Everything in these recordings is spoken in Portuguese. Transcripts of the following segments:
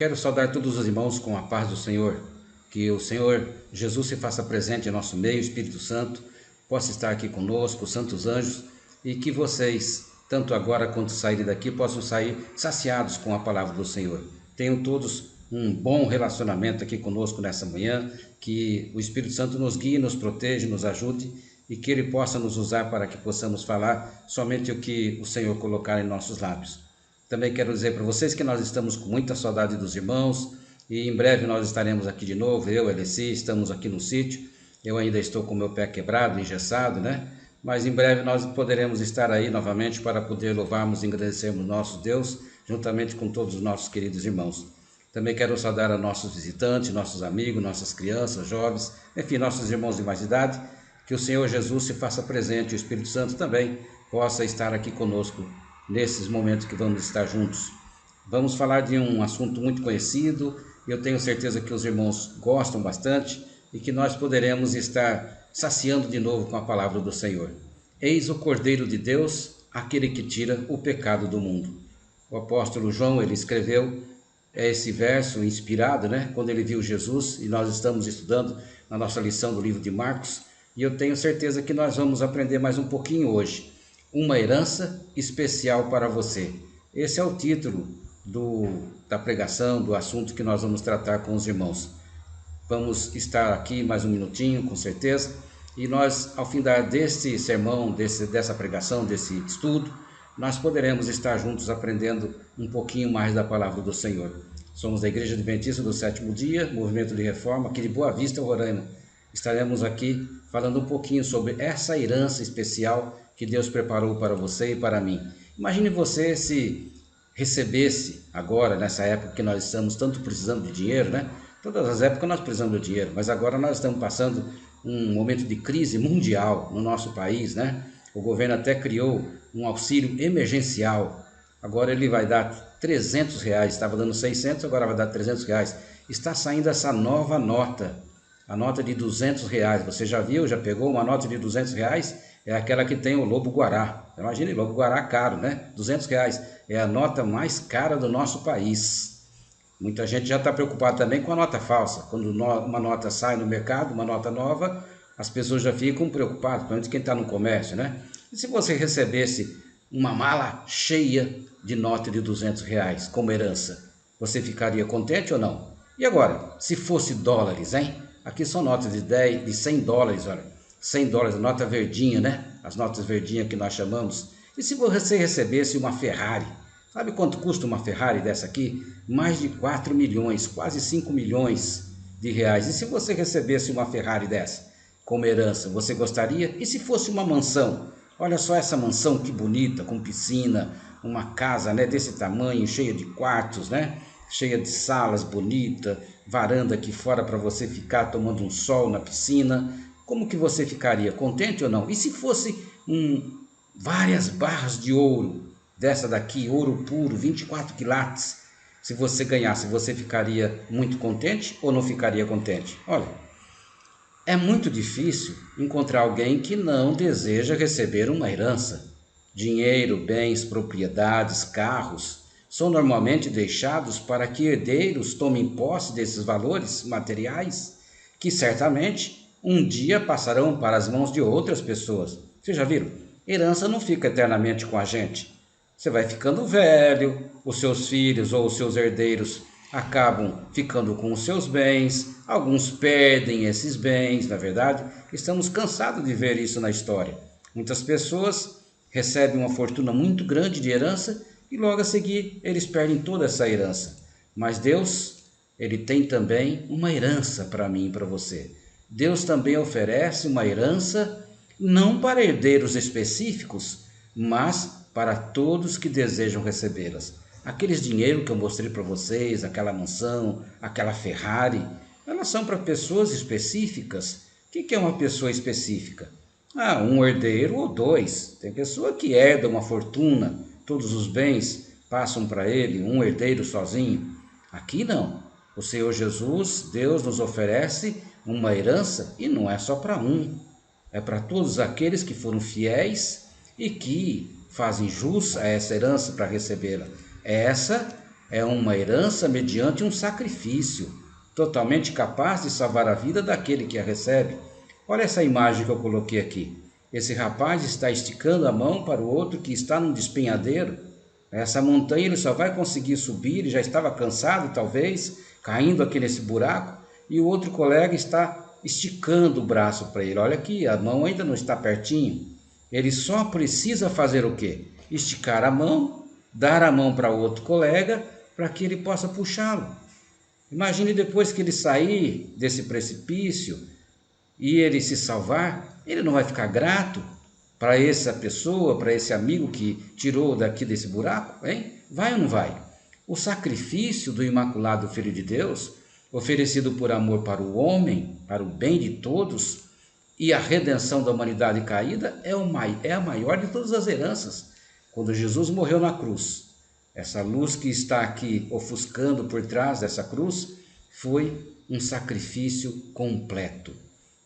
Quero saudar todos os irmãos com a paz do Senhor. Que o Senhor Jesus se faça presente em nosso meio, o Espírito Santo possa estar aqui conosco, os santos anjos, e que vocês, tanto agora quanto saírem daqui, possam sair saciados com a palavra do Senhor. Tenham todos um bom relacionamento aqui conosco nessa manhã, que o Espírito Santo nos guie, nos proteja, nos ajude e que Ele possa nos usar para que possamos falar somente o que o Senhor colocar em nossos lábios. Também quero dizer para vocês que nós estamos com muita saudade dos irmãos e em breve nós estaremos aqui de novo, eu e a Alessi, estamos aqui no sítio. Eu ainda estou com o meu pé quebrado, engessado, né? Mas em breve nós poderemos estar aí novamente para poder louvarmos e agradecermos nosso Deus, juntamente com todos os nossos queridos irmãos. Também quero saudar a nossos visitantes, nossos amigos, nossas crianças, jovens, enfim, nossos irmãos de mais idade. Que o Senhor Jesus se faça presente, o Espírito Santo também possa estar aqui conosco nesses momentos que vamos estar juntos. Vamos falar de um assunto muito conhecido, e eu tenho certeza que os irmãos gostam bastante e que nós poderemos estar saciando de novo com a palavra do Senhor. Eis o Cordeiro de Deus, aquele que tira o pecado do mundo. O apóstolo João, ele escreveu esse verso inspirado, né? Quando ele viu Jesus, e nós estamos estudando na nossa lição do livro de Marcos, e eu tenho certeza que nós vamos aprender mais um pouquinho hoje. Uma herança especial para você. Esse é o título da pregação, do assunto que nós vamos tratar com os irmãos. Vamos estar aqui mais um minutinho, com certeza, e nós, ao findar deste sermão, dessa pregação, desse estudo, nós poderemos estar juntos aprendendo um pouquinho mais da palavra do Senhor. Somos da Igreja Adventista do Sétimo Dia, Movimento de Reforma, aqui de Boa Vista, Roraima. Estaremos aqui falando um pouquinho sobre essa herança especial que Deus preparou para você e para mim. Imagine você se recebesse agora, nessa época que nós estamos tanto precisando de dinheiro, né? Todas as épocas nós precisamos de dinheiro, mas agora nós estamos passando um momento de crise mundial no nosso país, né? O governo até criou um auxílio emergencial. Agora ele vai dar R$300, estava dando 600, agora vai dar R$300. Está saindo essa nova nota, a nota de R$200. Você já viu, já pegou uma nota de R$200? É aquela que tem o lobo-guará. Imagine, lobo-guará caro, né? R$200 é a nota mais cara do nosso país. Muita gente já está preocupada também com a nota falsa. Quando uma nota sai no mercado, uma nota nova, as pessoas já ficam preocupadas, principalmente quem está no comércio, né? E se você recebesse uma mala cheia de nota de R$200 como herança, você ficaria contente ou não? E agora, se fosse dólares, hein? Aqui são notas de 10, de $100, olha. $100, a nota verdinha, né? As notas verdinhas que nós chamamos. E se você recebesse uma Ferrari? Sabe quanto custa uma Ferrari dessa aqui? Mais de 4 milhões, quase 5 milhões de reais. E se você recebesse uma Ferrari dessa como herança, você gostaria? E se fosse uma mansão? Olha só essa mansão que bonita, com piscina, uma casa, né, desse tamanho, cheia de quartos, né? Cheia de salas bonita, varanda aqui fora para você ficar tomando um sol na piscina. Como que você ficaria? Contente ou não? E se fosse várias barras de ouro, dessa daqui, ouro puro, 24 quilates, se você ganhasse, você ficaria muito contente ou não ficaria contente? Olha, é muito difícil encontrar alguém que não deseja receber uma herança. Dinheiro, bens, propriedades, carros são normalmente deixados para que herdeiros tomem posse desses valores materiais, que certamente um dia passarão para as mãos de outras pessoas. Vocês já viram? Herança não fica eternamente com a gente. Você vai ficando velho, os seus filhos ou os seus herdeiros acabam ficando com os seus bens, alguns perdem esses bens, na verdade. Estamos cansados de ver isso na história. Muitas pessoas recebem uma fortuna muito grande de herança e logo a seguir eles perdem toda essa herança. Mas Deus, Ele tem também uma herança para mim e para você. Deus também oferece uma herança não para herdeiros específicos, mas para todos que desejam recebê-las. Aqueles dinheiro que eu mostrei para vocês, aquela mansão, aquela Ferrari, elas são para pessoas específicas. O que é uma pessoa específica? Um herdeiro ou dois. Tem pessoa que herda uma fortuna, todos os bens passam para ele, um herdeiro sozinho. Aqui não. O Senhor Jesus, Deus nos oferece uma herança e não é só para um. É para todos aqueles que foram fiéis e que fazem jus a essa herança para recebê-la. Essa É uma herança mediante um sacrifício, totalmente capaz de salvar a vida daquele que a recebe. Olha essa imagem que eu coloquei aqui. Esse rapaz está esticando a mão para o outro que está num despenhadeiro. Essa montanha ele só vai conseguir subir, ele já estava cansado talvez, caindo aqui nesse buraco, e o outro colega está esticando o braço para ele. Olha aqui, a mão ainda não está pertinho. Ele só precisa fazer o quê? Esticar a mão, dar a mão para o outro colega, para que ele possa puxá-lo. Imagine depois que ele sair desse precipício e ele se salvar, ele não vai ficar grato para essa pessoa, para esse amigo que tirou daqui desse buraco, hein? Vai ou não vai? O sacrifício do Imaculado Filho de Deus, oferecido por amor para o homem, para o bem de todos, e a redenção da humanidade caída, é a maior de todas as heranças. Quando Jesus morreu na cruz, essa luz que está aqui ofuscando por trás dessa cruz, foi um sacrifício completo.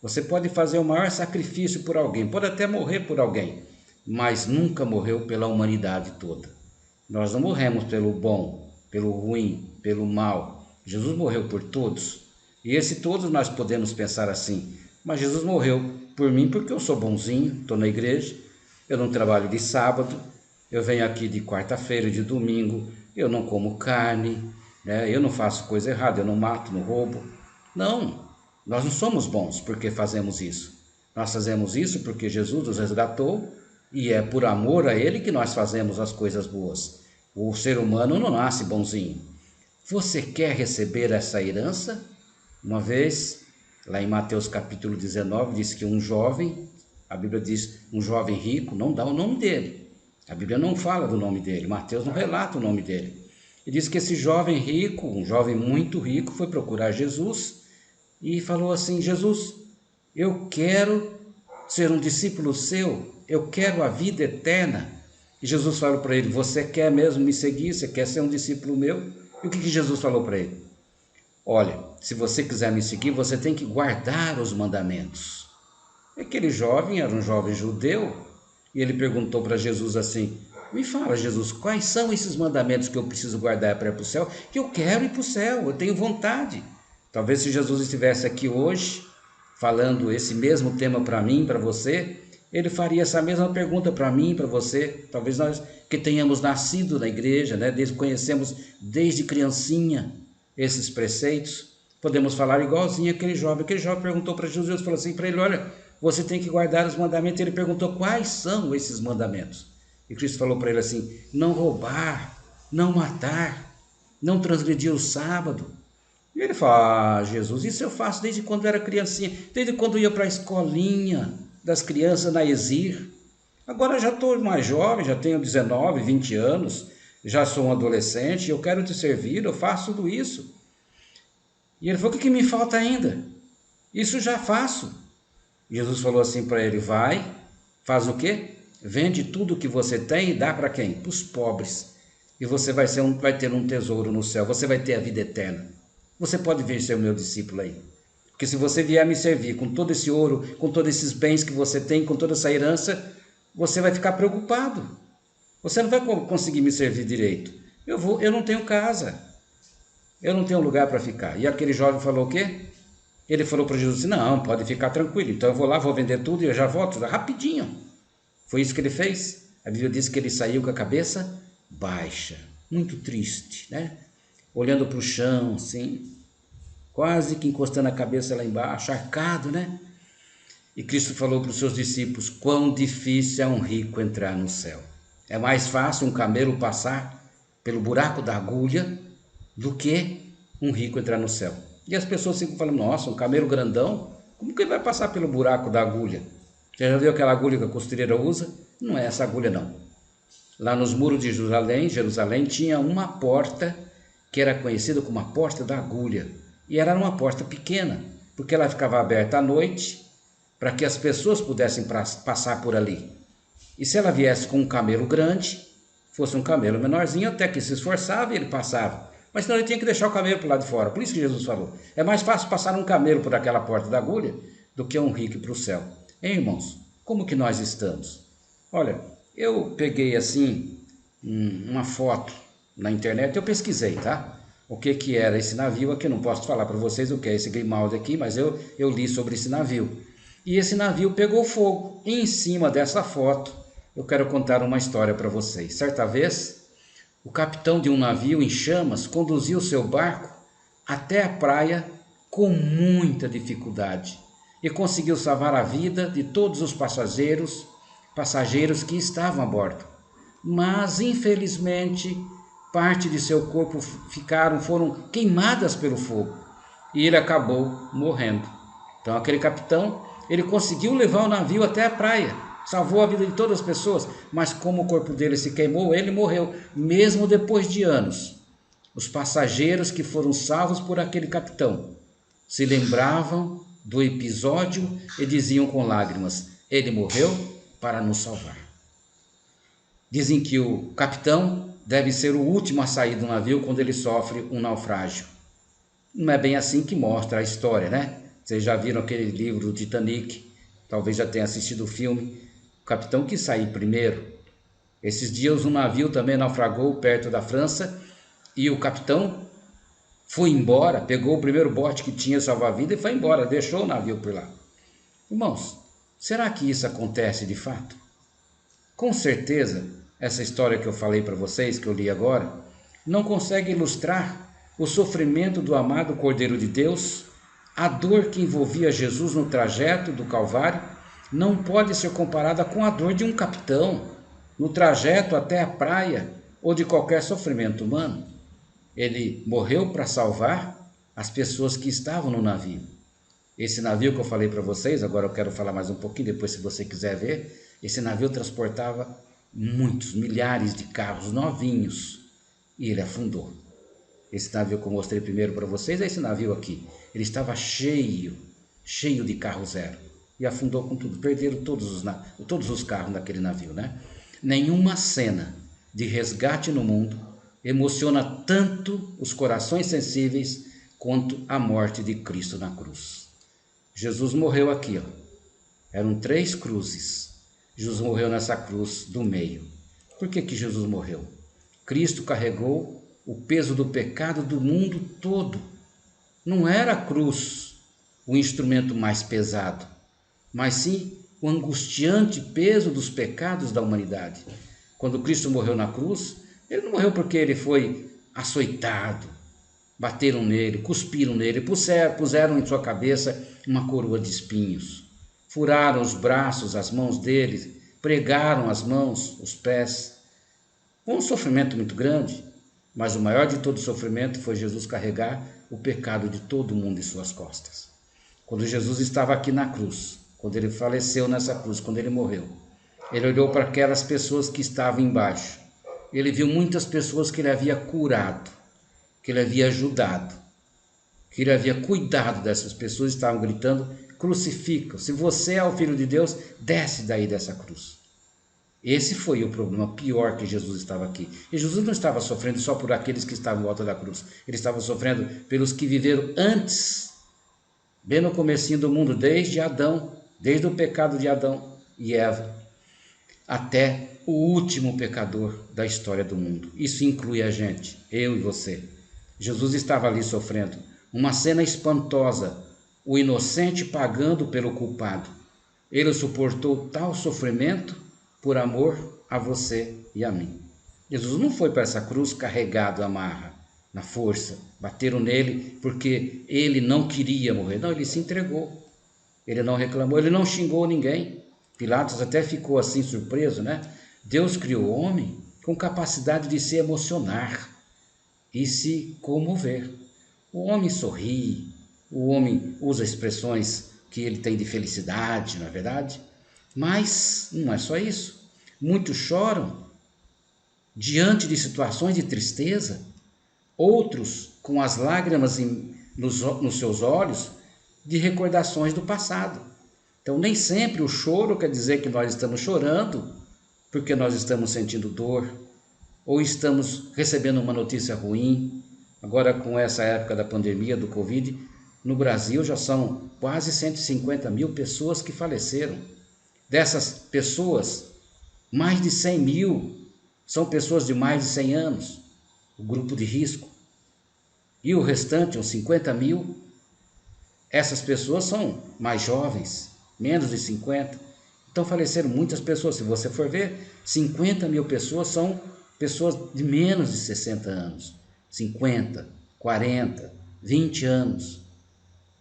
Você pode fazer o maior sacrifício por alguém, pode até morrer por alguém, mas nunca morreu pela humanidade toda. Nós não morremos pelo bom, pelo ruim, pelo mal. Jesus morreu por todos. E esse todos nós podemos pensar assim, mas Jesus morreu por mim porque eu sou bonzinho, estou na igreja, eu não trabalho de sábado, eu venho aqui de quarta-feira, de domingo, eu não como carne, né? Eu não faço coisa errada, eu não mato, não roubo. Não, nós não somos bons porque fazemos isso. Nós fazemos isso porque Jesus nos resgatou e é por amor a Ele que nós fazemos as coisas boas. O ser humano não nasce bonzinho. Você quer receber essa herança? Uma vez, lá em Mateus capítulo 19, diz que um jovem, a Bíblia diz um jovem rico, não dá o nome dele. A Bíblia não fala do nome dele, Mateus não relata o nome dele. E diz que esse jovem rico, um jovem muito rico, foi procurar Jesus e falou assim: Jesus, eu quero ser um discípulo seu, eu quero a vida eterna. E Jesus falou para ele: você quer mesmo me seguir? Você quer ser um discípulo meu? E o que Jesus falou para ele? Olha, se você quiser me seguir, você tem que guardar os mandamentos. Aquele jovem era um jovem judeu e ele perguntou para Jesus assim: me fala, Jesus, quais são esses mandamentos que eu preciso guardar para ir para o céu? Que eu quero ir para o céu, eu tenho vontade. Talvez se Jesus estivesse aqui hoje, falando esse mesmo tema para mim, para você, ele faria essa mesma pergunta para mim, para você. Talvez nós que tenhamos nascido na igreja, né, conhecemos desde criancinha esses preceitos, podemos falar igualzinho aquele jovem. Aquele jovem perguntou para Jesus, falou assim para ele: olha, você tem que guardar os mandamentos. Ele perguntou: quais são esses mandamentos? E Cristo falou para ele assim: não roubar, não matar, não transgredir o sábado. E ele falou: ah, Jesus, isso eu faço desde quando era criancinha, desde quando eu ia para a escolinha das crianças na Exir. Agora já estou mais jovem, já tenho 19, 20 anos, já sou um adolescente, eu quero te servir, eu faço tudo isso. E ele falou: o que me falta ainda? Isso já faço. Jesus falou assim para ele: vai, faz o quê? Vende tudo o que você tem e dá para quem? Para os pobres. E você vai ter um tesouro no céu, você vai ter a vida eterna. Você pode vir ser o meu discípulo aí. Porque se você vier me servir com todo esse ouro, com todos esses bens que você tem, com toda essa herança, você vai ficar preocupado. Você não vai conseguir me servir direito. Eu não tenho casa. Eu não tenho lugar para ficar. E aquele jovem falou o quê? Ele falou para Jesus assim: não, pode ficar tranquilo. Então eu vou lá, vou vender tudo e eu já volto rapidinho. Foi isso que ele fez. A Bíblia diz que ele saiu com a cabeça baixa, muito triste, né? Olhando para o chão, assim, quase que encostando a cabeça lá embaixo, arcado, né? E Cristo falou para os seus discípulos: quão difícil é um rico entrar no céu. É mais fácil um camelo passar pelo buraco da agulha do que um rico entrar no céu. E as pessoas ficam falando: nossa, um camelo grandão, como que ele vai passar pelo buraco da agulha? Você já viu aquela agulha que a costureira usa? Não é essa agulha não. Lá nos muros de Jerusalém tinha uma porta que era conhecida como a porta da agulha. E era uma porta pequena, porque ela ficava aberta à noite para que as pessoas pudessem passar por ali. E se ela viesse com um camelo grande, fosse um camelo menorzinho, até que se esforçava e ele passava. Mas senão ele tinha que deixar o camelo para o lado de fora. Por isso que Jesus falou: é mais fácil passar um camelo por aquela porta da agulha do que um rico para o céu. Hein, irmãos? Como que nós estamos? Olha, eu peguei assim uma foto na internet, eu pesquisei, tá? O que era esse navio aqui, eu não posso falar para vocês o que é esse Grimaldi aqui, mas eu li sobre esse navio. E esse navio pegou fogo. E em cima dessa foto, eu quero contar uma história para vocês. Certa vez, o capitão de um navio em chamas conduziu seu barco até a praia com muita dificuldade e conseguiu salvar a vida de todos os passageiros que estavam a bordo. Mas, infelizmente, parte de seu corpo foram queimadas pelo fogo e ele acabou morrendo. Então aquele capitão, ele conseguiu levar o navio até a praia, salvou a vida de todas as pessoas, mas como o corpo dele se queimou, ele morreu, mesmo depois de anos. Os passageiros que foram salvos por aquele capitão se lembravam do episódio e diziam com lágrimas: ele morreu para nos salvar. Dizem que o capitão deve ser o último a sair do navio quando ele sofre um naufrágio. Não é bem assim que mostra a história, né? Vocês já viram aquele livro do Titanic, talvez já tenham assistido o filme. O capitão quis sair primeiro. Esses dias um navio também naufragou perto da França e o capitão foi embora, pegou o primeiro bote que tinha salva-vida e foi embora, deixou o navio por lá. Irmãos, será que isso acontece de fato? Com certeza, essa história que eu falei para vocês, que eu li agora, não consegue ilustrar o sofrimento do amado Cordeiro de Deus, a dor que envolvia Jesus no trajeto do Calvário, não pode ser comparada com a dor de um capitão no trajeto até a praia ou de qualquer sofrimento humano. Ele morreu para salvar as pessoas que estavam no navio. Esse navio que eu falei para vocês, agora eu quero falar mais um pouquinho, depois se você quiser ver, esse navio transportava muitos, milhares de carros novinhos e ele afundou. Esse navio que eu mostrei primeiro para vocês é esse navio aqui. Ele estava cheio de carro zero e afundou com tudo. Perderam todos os carros daquele navio, né? Nenhuma cena de resgate no mundo emociona tanto os corações sensíveis quanto a morte de Cristo na cruz. Jesus morreu aqui, ó. Eram 3 cruzes. Jesus morreu nessa cruz do meio. Por que Jesus morreu? Cristo carregou o peso do pecado do mundo todo. Não era a cruz o instrumento mais pesado, mas sim o angustiante peso dos pecados da humanidade. Quando Cristo morreu na cruz, ele não morreu porque ele foi açoitado, bateram nele, cuspiram nele, puseram em sua cabeça uma coroa de espinhos, furaram os braços, as mãos dele, pregaram as mãos, os pés. Foi um sofrimento muito grande, mas o maior de todo sofrimento foi Jesus carregar o pecado de todo mundo em suas costas. Quando Jesus estava aqui na cruz, quando ele faleceu nessa cruz, quando ele morreu, ele olhou para aquelas pessoas que estavam embaixo. Ele viu muitas pessoas que ele havia curado, que ele havia ajudado, que ele havia cuidado dessas pessoas, estavam gritando: crucifica, se você é o Filho de Deus, desce daí dessa cruz. Esse foi o problema pior que Jesus estava aqui. E Jesus não estava sofrendo só por aqueles que estavam em volta da cruz. Ele estava sofrendo pelos que viveram antes, bem no comecinho do mundo, desde Adão, desde o pecado de Adão e Eva, até o último pecador da história do mundo. Isso inclui a gente, eu e você. Jesus estava ali sofrendo uma cena espantosa, o inocente pagando pelo culpado. Ele suportou tal sofrimento por amor a você e a mim. Jesus não foi para essa cruz carregado à marra, na força. Bateram nele porque ele não queria morrer. Não, ele se entregou. Ele não reclamou, ele não xingou ninguém. Pilatos até ficou assim surpreso, né? Deus criou o homem com capacidade de se emocionar e se comover. O homem sorri, o homem usa expressões que ele tem de felicidade, não é verdade? Mas não é só isso. Muitos choram diante de situações de tristeza, outros com as lágrimas nos seus olhos de recordações do passado. Então, nem sempre o choro quer dizer que nós estamos chorando porque nós estamos sentindo dor ou estamos recebendo uma notícia ruim. Agora, com essa época da pandemia do Covid, no Brasil já são quase 150 mil pessoas que faleceram. Dessas pessoas, mais de 100 mil são pessoas de mais de 100 anos. o grupo de risco. E o restante, uns 50 mil, essas pessoas são mais jovens, menos de 50. Então faleceram muitas pessoas. Se você for ver, 50 mil pessoas são pessoas de menos de 60 anos. 50, 40, 20 anos.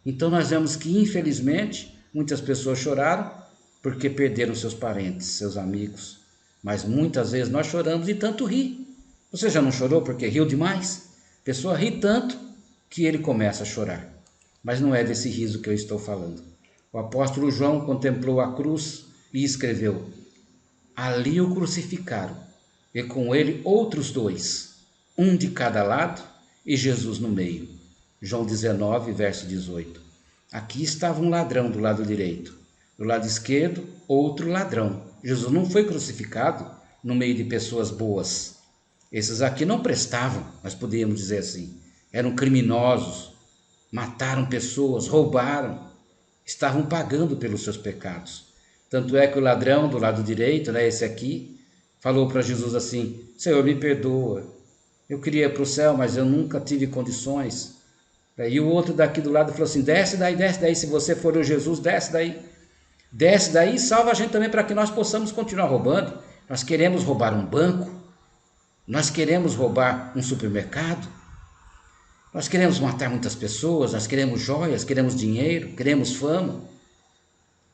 Então nós vemos que, infelizmente, muitas pessoas choraram porque perderam seus parentes, seus amigos. Mas muitas vezes nós choramos de tanto rir. Você já não chorou porque riu demais? A pessoa ri tanto que ele começa a chorar. Mas não é desse riso que eu estou falando. O apóstolo João contemplou a cruz e escreveu: ali o crucificaram, e com ele outros dois, um de cada lado e Jesus no meio. João 19, verso 18. Aqui estava um ladrão do lado direito, do lado esquerdo, outro ladrão. Jesus não foi crucificado no meio de pessoas boas. Esses aqui não prestavam, nós podíamos dizer assim. Eram criminosos, mataram pessoas, roubaram, estavam pagando pelos seus pecados. Tanto é que o ladrão do lado direito, esse aqui, falou para Jesus assim: Senhor, me perdoa, eu queria ir para o céu, mas eu nunca tive condições. E o outro daqui do lado falou assim: desce daí, se você for o Jesus, desce daí e salva a gente também, para que nós possamos continuar roubando. Nós queremos roubar um banco, nós queremos roubar um supermercado, nós queremos matar muitas pessoas, nós queremos joias, queremos dinheiro, queremos fama.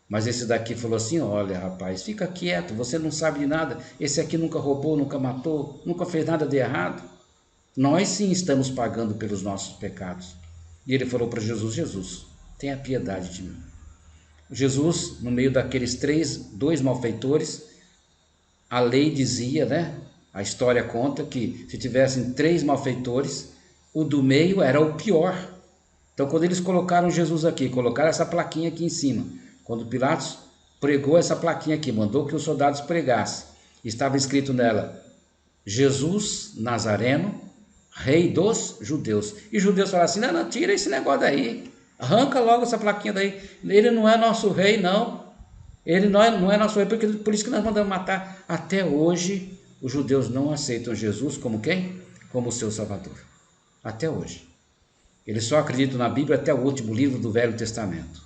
Mas esse daqui falou assim: olha, rapaz, fica quieto, você não sabe de nada, esse aqui nunca roubou, nunca matou, nunca fez nada de errado. Nós sim estamos pagando pelos nossos pecados. E ele falou para Jesus: Jesus, tenha piedade de mim. Jesus, no meio daqueles dois malfeitores, a lei dizia, a história conta que se tivessem 3 malfeitores, o do meio era o pior. Então, quando eles colocaram Jesus aqui, colocaram essa plaquinha aqui em cima, quando Pilatos pregou essa plaquinha aqui, mandou que os soldados pregassem, estava escrito nela: Jesus Nazareno, Rei dos Judeus. E os judeus falaram assim: não, tira esse negócio daí, arranca logo essa plaquinha daí, ele não é nosso rei, não. Ele não é nosso rei, por isso que nós mandamos matar. Até hoje, os judeus não aceitam Jesus como quem? Como seu Salvador. Até hoje. Eles só acreditam na Bíblia até o último livro do Velho Testamento.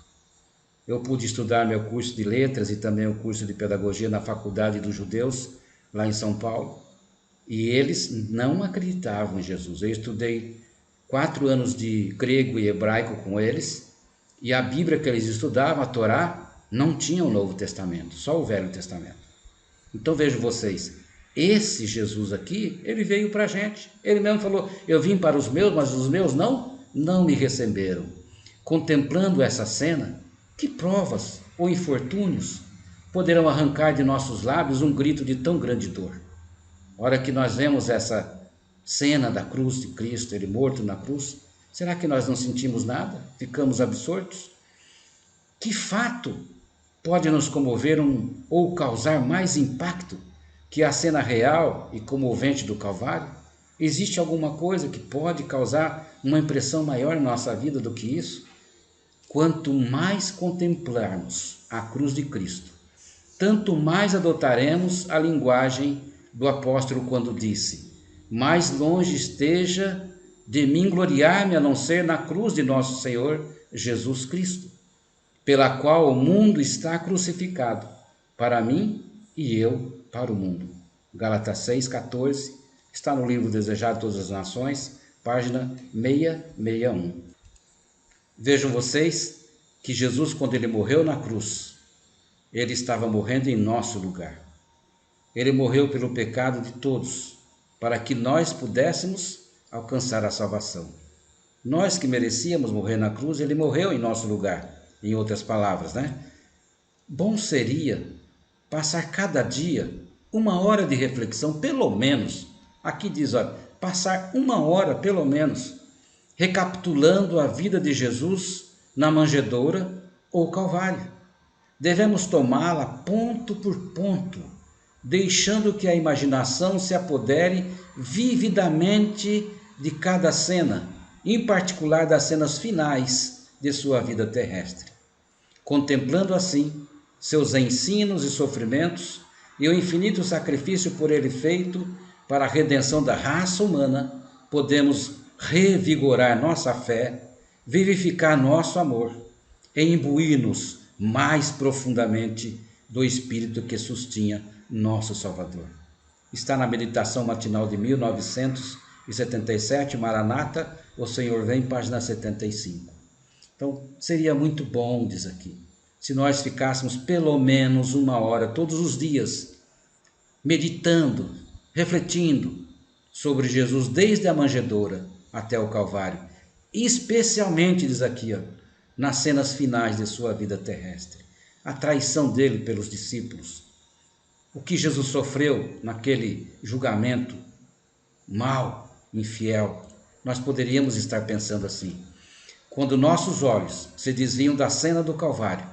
Eu pude estudar meu curso de letras e também o curso de pedagogia na Faculdade dos Judeus, lá em São Paulo. E eles não acreditavam em Jesus. Eu estudei 4 anos de grego e hebraico com eles, e a Bíblia que eles estudavam, a Torá, não tinha o Novo Testamento, só o Velho Testamento. Então vejam vocês, esse Jesus aqui, ele veio para a gente. Ele mesmo falou: eu vim para os meus, mas os meus não me receberam. Contemplando essa cena, que provas ou infortúnios poderão arrancar de nossos lábios um grito de tão grande dor? A hora que nós vemos essa cena da cruz de Cristo, ele morto na cruz, será que nós não sentimos nada? Ficamos absortos? Que fato pode nos comover ou causar mais impacto que a cena real e comovente do Calvário? Existe alguma coisa que pode causar uma impressão maior em nossa vida do que isso? Quanto mais contemplarmos a cruz de Cristo, tanto mais adotaremos a linguagem do apóstolo quando disse: mais longe esteja de mim gloriar-me a não ser na cruz de nosso Senhor Jesus Cristo, pela qual o mundo está crucificado, para mim e eu para o mundo. Gálatas 6,14, está no livro Desejado de Todas as Nações, página 661. Vejam vocês que Jesus, quando ele morreu na cruz, ele estava morrendo em nosso lugar. Ele morreu pelo pecado de todos, para que nós pudéssemos alcançar a salvação. Nós que merecíamos morrer na cruz, ele morreu em nosso lugar, em outras palavras, Bom seria passar cada dia 1 hora de reflexão, pelo menos, aqui diz, passar 1 hora, pelo menos, recapitulando a vida de Jesus na manjedoura ou Calvário. Devemos tomá-la ponto por ponto, deixando que a imaginação se apodere vividamente de cada cena, em particular das cenas finais de sua vida terrestre. Contemplando assim seus ensinos e sofrimentos e o infinito sacrifício por ele feito para a redenção da raça humana, podemos revigorar nossa fé, vivificar nosso amor e imbuir-nos mais profundamente do Espírito que sustinha nosso Salvador. Está na meditação matinal de 1977, Maranata, o Senhor vem, página 75. Então, seria muito bom, diz aqui, se nós ficássemos pelo menos 1 hora todos os dias, meditando, refletindo sobre Jesus desde a manjedoura até o Calvário, especialmente, diz aqui, nas cenas finais de sua vida terrestre, a traição dele pelos discípulos, o que Jesus sofreu naquele julgamento mau, infiel. Nós poderíamos estar pensando assim: quando nossos olhos se desviam da cena do Calvário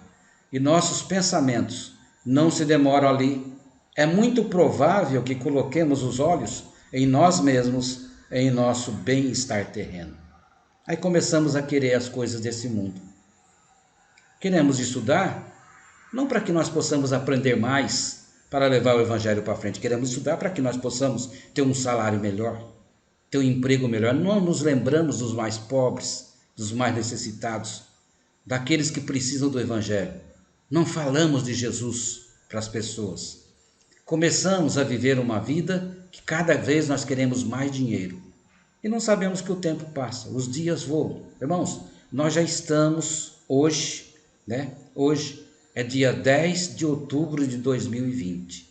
e nossos pensamentos não se demoram ali, é muito provável que coloquemos os olhos em nós mesmos, em nosso bem-estar terreno. Aí começamos a querer as coisas desse mundo. Queremos estudar, não para que nós possamos aprender mais para levar o Evangelho para frente. Queremos estudar para que nós possamos ter um salário melhor, ter um emprego melhor. Não nos lembramos dos mais pobres, dos mais necessitados, daqueles que precisam do Evangelho. Não falamos de Jesus para as pessoas. Começamos a viver uma vida que cada vez nós queremos mais dinheiro. E não sabemos que o tempo passa, os dias voam. Irmãos, nós já estamos hoje, Hoje é dia 10 de outubro de 2020.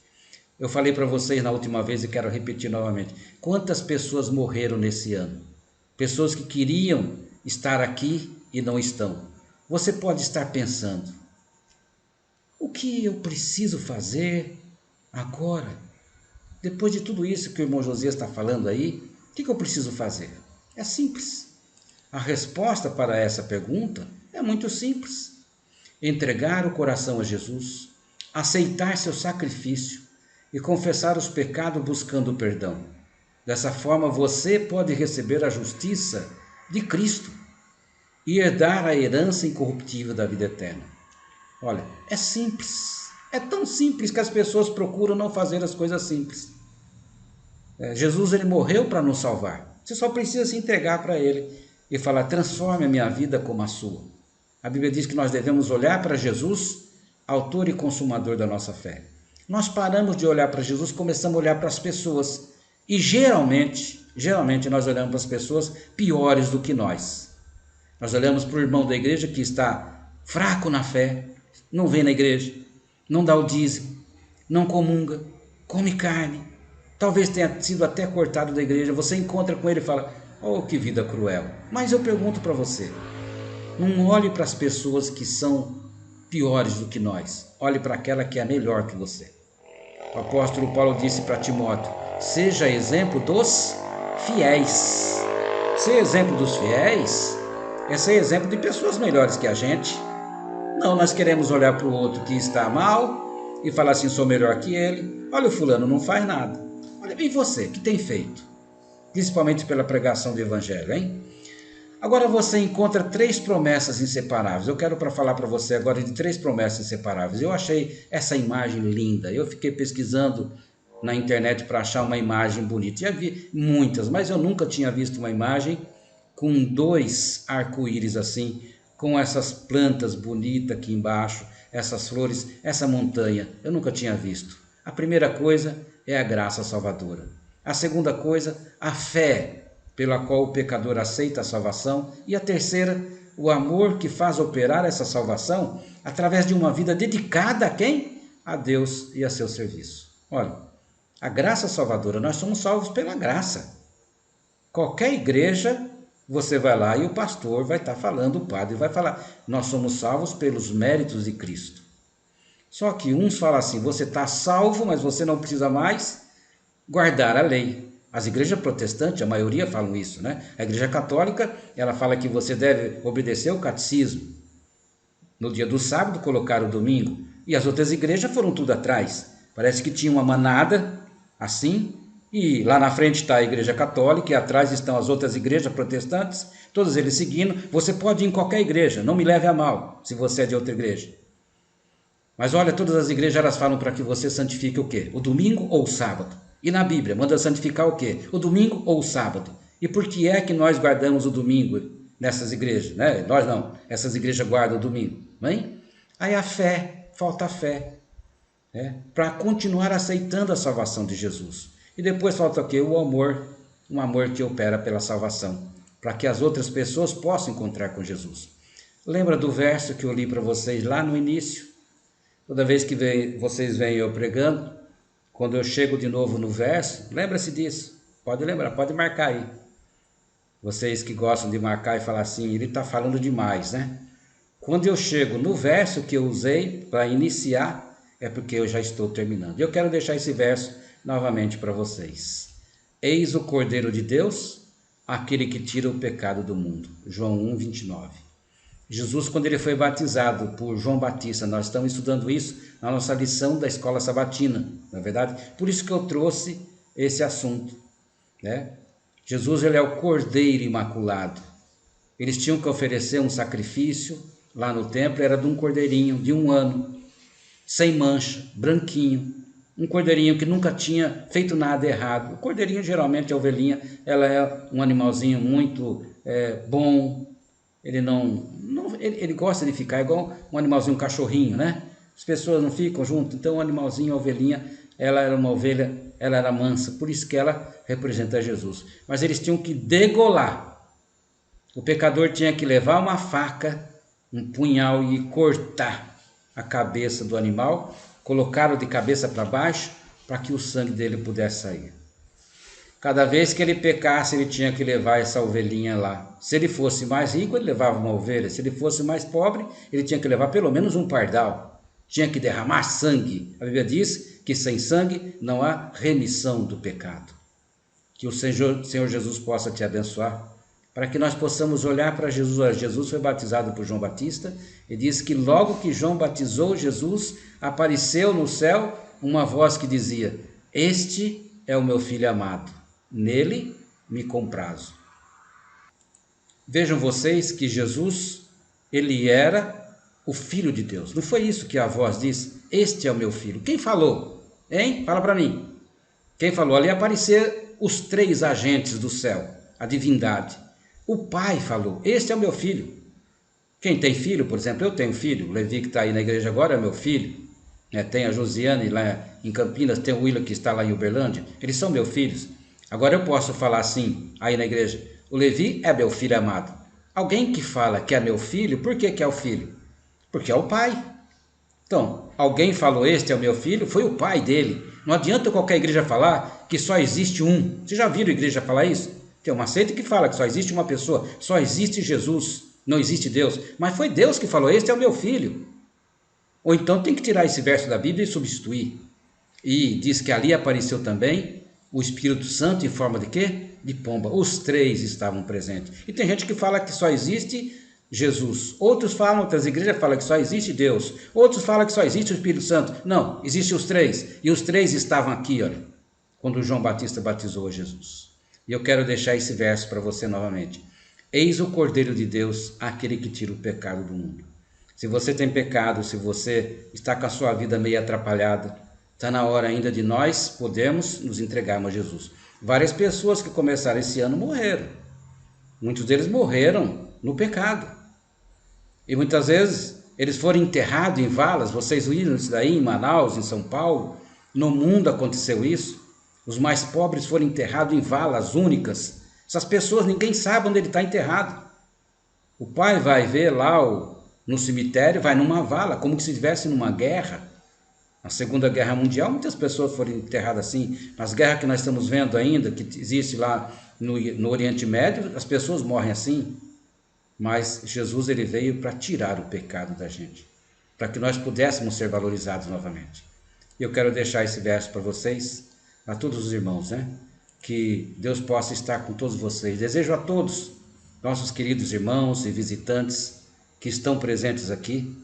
Eu falei para vocês na última vez e quero repetir novamente. Quantas pessoas morreram nesse ano? Pessoas que queriam estar aqui e não estão. Você pode estar pensando: o que eu preciso fazer agora? Depois de tudo isso que o irmão Josias está falando aí, o que eu preciso fazer? É simples. A resposta para essa pergunta é muito simples. Entregar o coração a Jesus, aceitar seu sacrifício e confessar os pecados buscando perdão. Dessa forma você pode receber a justiça de Cristo e herdar a herança incorruptível da vida eterna. Olha, é simples, é tão simples que as pessoas procuram não fazer as coisas simples. Jesus, ele morreu para nos salvar. Você só precisa se entregar para ele e falar: transforme a minha vida como a sua. A Bíblia diz que nós devemos olhar para Jesus, autor e consumador da nossa fé. Nós paramos de olhar para Jesus, começamos a olhar para as pessoas. E geralmente nós olhamos para as pessoas piores do que nós. Nós olhamos para o irmão da igreja que está fraco na fé, não vem na igreja, não dá o dízimo, não comunga, come carne, talvez tenha sido até cortado da igreja. Você encontra com ele e fala: oh, que vida cruel. Mas eu pergunto para você, não olhe para as pessoas que são piores do que nós. Olhe para aquela que é melhor que você. O apóstolo Paulo disse para Timóteo: seja exemplo dos fiéis. Ser exemplo dos fiéis é ser exemplo de pessoas melhores que a gente. Não, nós queremos olhar para o outro que está mal e falar assim: sou melhor que ele. Olha, o fulano não faz nada. Olha bem você, que tem feito? Principalmente pela pregação do Evangelho, hein? Agora você encontra 3 promessas inseparáveis. Eu quero falar para você agora de 3 promessas inseparáveis. Eu achei essa imagem linda. Eu fiquei pesquisando na internet para achar uma imagem bonita. Já vi muitas, mas eu nunca tinha visto uma imagem com 2 arco-íris assim, com essas plantas bonitas aqui embaixo, essas flores, essa montanha. Eu nunca tinha visto. A primeira coisa é a graça salvadora. A segunda coisa, a fé pela qual o pecador aceita a salvação. E a terceira, o amor que faz operar essa salvação através de uma vida dedicada a quem? A Deus e a seu serviço. Olha, a graça salvadora, nós somos salvos pela graça. Qualquer igreja, você vai lá e o pastor vai estar falando, o padre vai falar: nós somos salvos pelos méritos de Cristo. Só que uns falam assim: você está salvo, mas você não precisa mais guardar a lei. As igrejas protestantes, a maioria falam isso, né? A igreja católica, ela fala que você deve obedecer o catecismo. No dia do sábado, colocar o domingo. E as outras igrejas foram tudo atrás. Parece que tinha uma manada, assim, e lá na frente está a igreja católica, e atrás estão as outras igrejas protestantes, todos eles seguindo. Você pode ir em qualquer igreja, não me leve a mal, se você é de outra igreja. Mas olha, todas as igrejas, elas falam para que você santifique o quê? O domingo ou o sábado? E na Bíblia, manda santificar o quê? O domingo ou o sábado? E por que é que nós guardamos o domingo nessas igrejas, né? Nós não, essas igrejas guardam o domingo, hein? Aí a fé, falta a fé, né? Para continuar aceitando a salvação de Jesus. E depois falta o quê? O amor, um amor que opera pela salvação, para que as outras pessoas possam encontrar com Jesus. Lembra do verso que eu li para vocês lá no início? Toda vez que vocês veem eu pregando, quando eu chego de novo no verso, lembra-se disso. Pode lembrar, pode marcar aí. Vocês que gostam de marcar e falar assim, ele está falando demais, né? Quando eu chego no verso que eu usei para iniciar, é porque eu já estou terminando. Eu quero deixar esse verso novamente para vocês. Eis o Cordeiro de Deus, aquele que tira o pecado do mundo. João 1, 29. Jesus, quando ele foi batizado por João Batista, nós estamos estudando isso na nossa lição da escola sabatina, não é verdade? Por isso que eu trouxe esse assunto, né? Jesus, ele é o Cordeiro Imaculado. Eles tinham que oferecer um sacrifício lá no templo, era de um cordeirinho de 1 ano, sem mancha, branquinho, um cordeirinho que nunca tinha feito nada errado. O cordeirinho, geralmente, a ovelhinha, ela é um animalzinho muito bom, ele gosta de ficar igual um animalzinho, um cachorrinho, né? As pessoas não ficam junto, então o animalzinho, a ovelhinha, ela era uma ovelha, ela era mansa, por isso que ela representa Jesus. Mas eles tinham que degolar. O pecador tinha que levar uma faca, um punhal e cortar a cabeça do animal, colocá-lo de cabeça para baixo, para que o sangue dele pudesse sair. Cada vez que ele pecasse, ele tinha que levar essa ovelhinha lá. Se ele fosse mais rico, ele levava uma ovelha. Se ele fosse mais pobre, ele tinha que levar pelo menos um pardal. Tinha que derramar sangue. A Bíblia diz que sem sangue não há remissão do pecado. Que o Senhor Jesus possa te abençoar, para que nós possamos olhar para Jesus. Jesus foi batizado por João Batista e diz que logo que João batizou Jesus, apareceu no céu uma voz que dizia: este é o meu filho amado, nele me comprazo. Vejam vocês que Jesus, ele era o Filho de Deus. Não foi isso que a voz disse? Este é o meu filho. Quem falou? Hein? Fala para mim. Quem falou? Ali apareceram os 3 agentes do céu, a divindade. O Pai falou: este é o meu filho. Quem tem filho, por exemplo, eu tenho filho. O Levi, que está aí na igreja agora, é meu filho. Tem a Josiane lá em Campinas, tem o William que está lá em Uberlândia. Eles são meus filhos. Agora eu posso falar assim, aí na igreja: o Levi é meu filho amado. Alguém que fala que é meu filho, por que é o filho? Porque é o pai. Então, alguém falou: este é o meu filho, foi o pai dele. Não adianta qualquer igreja falar que só existe um. Vocês já viram a igreja falar isso? Tem uma seita que fala que só existe uma pessoa, só existe Jesus, não existe Deus. Mas foi Deus que falou: este é o meu filho. Ou então tem que tirar esse verso da Bíblia e substituir. E diz que ali apareceu também o Espírito Santo em forma de quê? De pomba. Os 3 estavam presentes. E tem gente que fala que só existe Jesus. Outros falam, outras igrejas falam que só existe Deus. Outros falam que só existe o Espírito Santo. Não, existem os 3. E os 3 estavam aqui, olha, quando João Batista batizou Jesus. E eu quero deixar esse verso para você novamente. Eis o Cordeiro de Deus, aquele que tira o pecado do mundo. Se você tem pecado, se você está com a sua vida meio atrapalhada, está na hora ainda de nós podermos nos entregarmos a Jesus. Várias pessoas que começaram esse ano morreram. Muitos deles morreram no pecado. E muitas vezes eles foram enterrados em valas. Vocês viram isso daí em Manaus, em São Paulo? No mundo aconteceu isso. Os mais pobres foram enterrados em valas únicas. Essas pessoas, ninguém sabe onde ele está enterrado. O pai vai ver lá no cemitério, vai numa vala, como se estivesse numa guerra. Na Segunda Guerra Mundial, muitas pessoas foram enterradas assim. Nas guerras que nós estamos vendo ainda, que existe lá no Oriente Médio, as pessoas morrem assim. Mas Jesus, ele veio para tirar o pecado da gente, para que nós pudéssemos ser valorizados novamente. Eu quero deixar esse verso para vocês, a todos os irmãos, né? Que Deus possa estar com todos vocês. Desejo a todos, nossos queridos irmãos e visitantes que estão presentes aqui,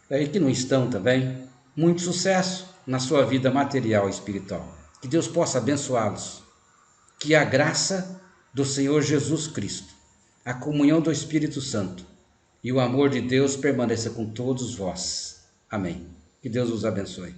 e que não estão também, muito sucesso na sua vida material e espiritual. Que Deus possa abençoá-los. Que a graça do Senhor Jesus Cristo, a comunhão do Espírito Santo e o amor de Deus permaneça com todos vós. Amém. Que Deus os abençoe.